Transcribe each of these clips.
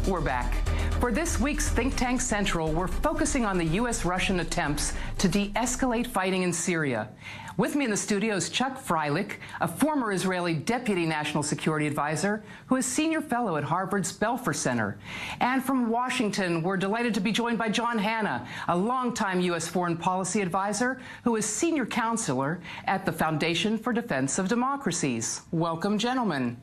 We're back. For this week's Think Tank Central, we're focusing on the U.S.-Russian attempts to de-escalate fighting in Syria. With me in the studio is Chuck Freilich, a former Israeli Deputy National Security Advisor who is Senior Fellow at Harvard's Belfer Center. And from Washington, we're delighted to be joined by John Hanna, a longtime U.S. Foreign Policy Advisor who is Senior Counselor at the Foundation for Defense of Democracies. Welcome, gentlemen.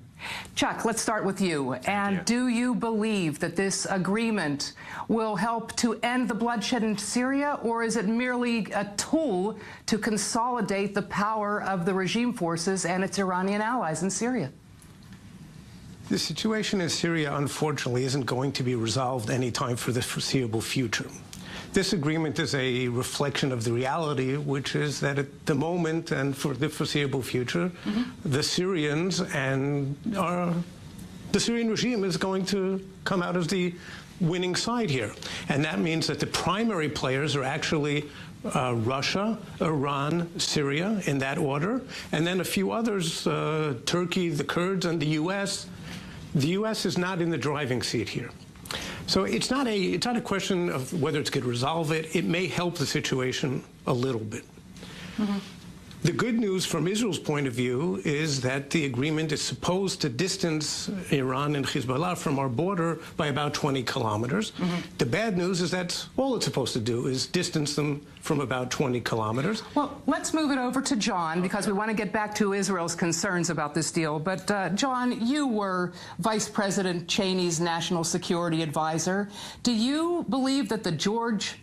Chuck, let's start with you. And do you believe that this agreement will help to end the bloodshed in Syria, or is it merely a tool to consolidate the power of the regime forces and its Iranian allies in Syria? The situation in Syria, unfortunately, isn't going to be resolved anytime for the foreseeable future. This agreement is a reflection of the reality, which is that at the moment and for the foreseeable future, the Syrians and the Syrian regime is going to come out as the winning side here. And that means that the primary players are actually Russia, Iran, Syria, in that order, and then a few others, Turkey, the Kurds, and the U.S. The U.S. is not in the driving seat here. So it's not a question of whether it's going to resolve it. It may help the situation a little bit. The good news from Israel's point of view is that the agreement is supposed to distance Iran and Hezbollah from our border by about 20 kilometers. The bad news is that's all it's supposed to do, is distance them from about 20 kilometers. Well, let's move it over to John, because we want to get back to Israel's concerns about this deal. But, John, you were Vice President Cheney's National Security Advisor. Do you believe that the George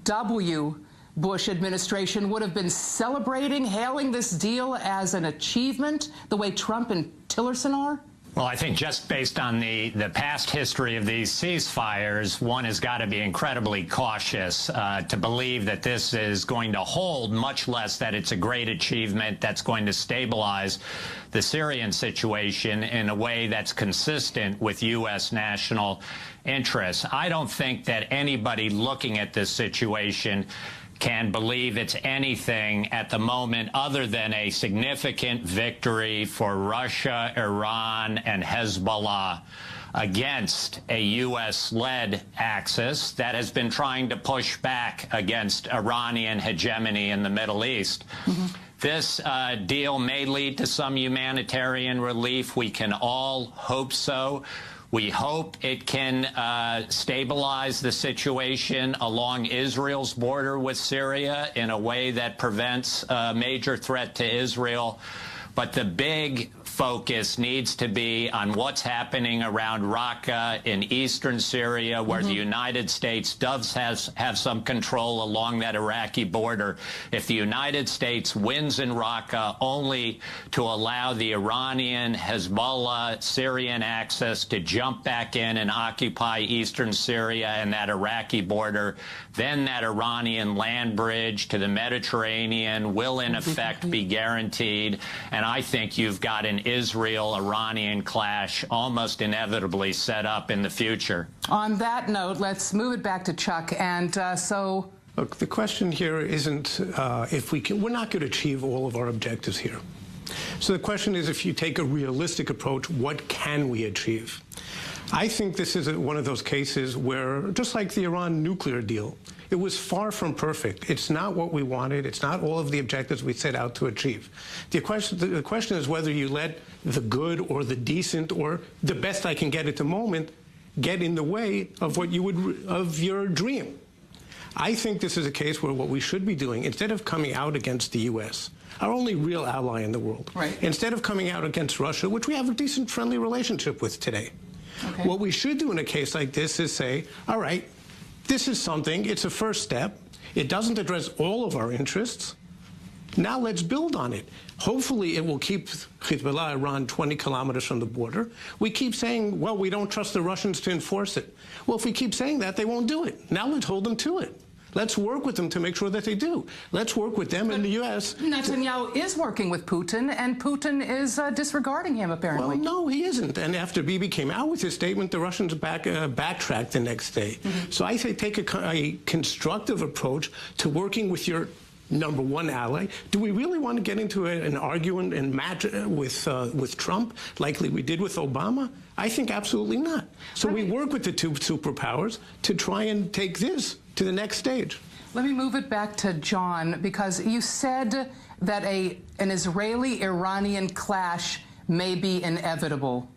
W. Bush administration would have been celebrating, hailing this deal as an achievement the way Trump and Tillerson are? Well, I think just based on the past history of these ceasefires, one has got to be incredibly cautious to believe that this is going to hold, much less that it's a great achievement that's going to stabilize the Syrian situation in a way that's consistent with U.S. national interests. I don't think that anybody looking at this situation can believe it's anything at the moment other than a significant victory for Russia, Iran, and Hezbollah against a U.S.-led axis that has been trying to push back against Iranian hegemony in the Middle East. This deal may lead to some humanitarian relief. We can all hope so. We hope it can stabilize the situation along Israel's border with Syria in a way that prevents a major threat to Israel. But the big focus needs to be on what's happening around Raqqa in eastern Syria, where the United States does have some control along that Iraqi border. If the United States wins in Raqqa only to allow the Iranian, Hezbollah, Syrian axis to jump back in and occupy eastern Syria and that Iraqi border, then that Iranian land bridge to the Mediterranean will in effect be guaranteed. And I think you've got an Israel-Iranian clash almost inevitably set up in the future. On that note, let's move it back to Chuck. And Look, the question here isn't if we can. We're not going to achieve all of our objectives here. So the question is, if you take a realistic approach, what can we achieve? I think this is one of those cases where, just like the Iran nuclear deal, it was far from perfect. It's not what we wanted. It's not all of the objectives we set out to achieve. The question is whether you let the good or the decent or the best I can get at the moment get in the way of what you would, of your dream. I think this is a case where what we should be doing, instead of coming out against the U.S., our only real ally in the world, instead of coming out against Russia, which we have a decent, friendly relationship with today, what we should do in a case like this is say, all right, this is something, it's a first step. It doesn't address all of our interests. Now let's build on it. Hopefully it will keep Hezbollah, Iran 20 kilometers from the border. We keep saying, well, we don't trust the Russians to enforce it. Well, if we keep saying that, they won't do it. Now let's hold them to it. Let's work with them to make sure that they do. Let's work with them in the U.S. Netanyahu is working with Putin, and Putin is disregarding him, apparently. Well, no, he isn't. And after Bibi came out with his statement, the Russians backtracked the next day. So I say take a constructive approach to working with your number one ally. Do we really want to get into an argument and match with Trump, like we did with Obama? I think absolutely not. So we work with the two superpowers to try and take this to the next stage. Let me move it back to John, because you said that an Israeli-Iranian clash may be inevitable.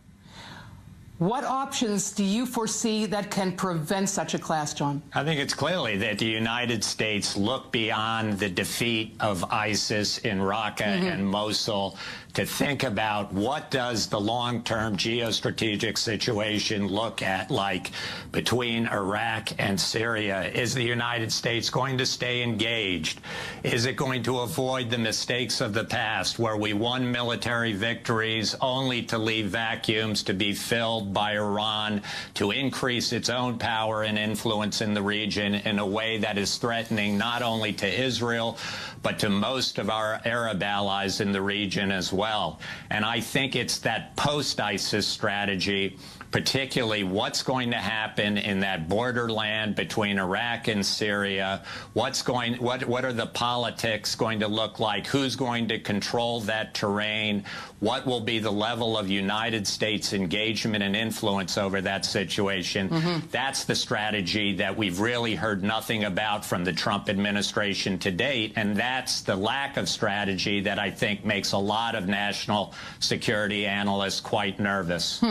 What options do you foresee that can prevent such a clash, John? I think it's clearly that the United States look beyond the defeat of ISIS in Raqqa and Mosul to think about what does the long-term geostrategic situation look like between Iraq and Syria. Is the United States going to stay engaged? Is it going to avoid the mistakes of the past where we won military victories only to leave vacuums to be filled by Iran to increase its own power and influence in the region in a way that is threatening not only to Israel, but to most of our Arab allies in the region as well? And I think it's that post-ISIS strategy, particularly what's going to happen in that borderland between Iraq and Syria. What are the politics going to look like? Who's going to control that terrain? What will be the level of United States engagement and influence over that situation? That's the strategy that we've really heard nothing about from the Trump administration to date, and that's the lack of strategy that I think makes a lot of national security analysts quite nervous.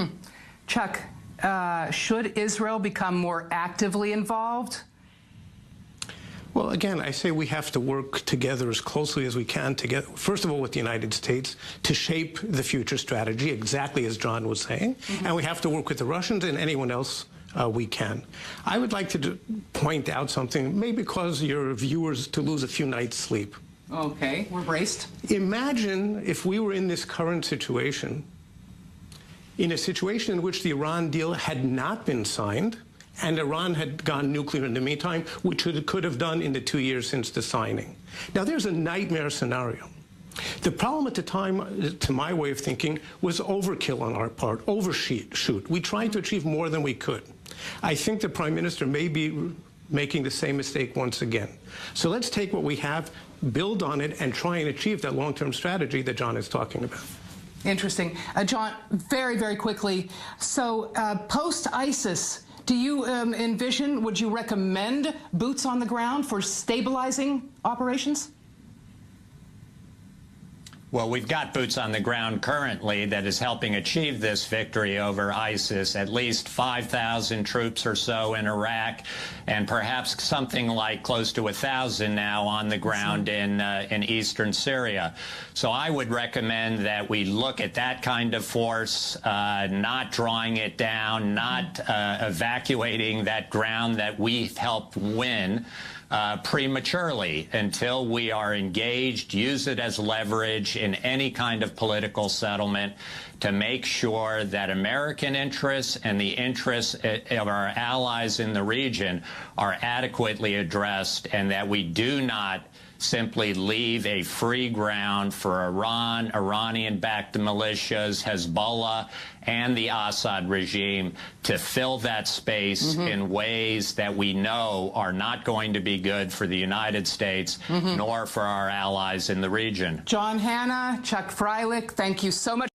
Chuck, should Israel become more actively involved? Well, again, I say we have to work together as closely as we can together, first of all, with the United States to shape the future strategy, exactly as John was saying. And we have to work with the Russians and anyone else we can. I would like to point out something, maybe cause your viewers to lose a few nights' sleep. Okay, we're braced. Imagine if we were in this current situation, in a situation in which the Iran deal had not been signed, and Iran had gone nuclear in the meantime, which it could have done in the 2 years since the signing. Now, there's a nightmare scenario. The problem at the time, to my way of thinking, was overkill on our part, overshoot. We tried to achieve more than we could. I think the Prime Minister may be making the same mistake once again. So let's take what we have, build on it, and try and achieve that long-term strategy that John is talking about. Interesting. John, very, very quickly, so post-ISIS, do you envision, would you recommend boots on the ground for stabilizing operations? Well, we've got boots on the ground currently that is helping achieve this victory over ISIS, at least 5,000 troops or so in Iraq, and perhaps something like close to 1,000 now on the ground in eastern Syria. So I would recommend that we look at that kind of force, not drawing it down, not evacuating that ground that we've helped win prematurely until we are engaged, use it as leverage in any kind of political settlement to make sure that American interests and the interests of our allies in the region are adequately addressed, and that we do not simply leave a free ground for Iran, Iranian-backed militias, Hezbollah, and the Assad regime to fill that space in ways that we know are not going to be good for the United States nor for our allies in the region. John Hanna, Chuck Freilich, thank you so much.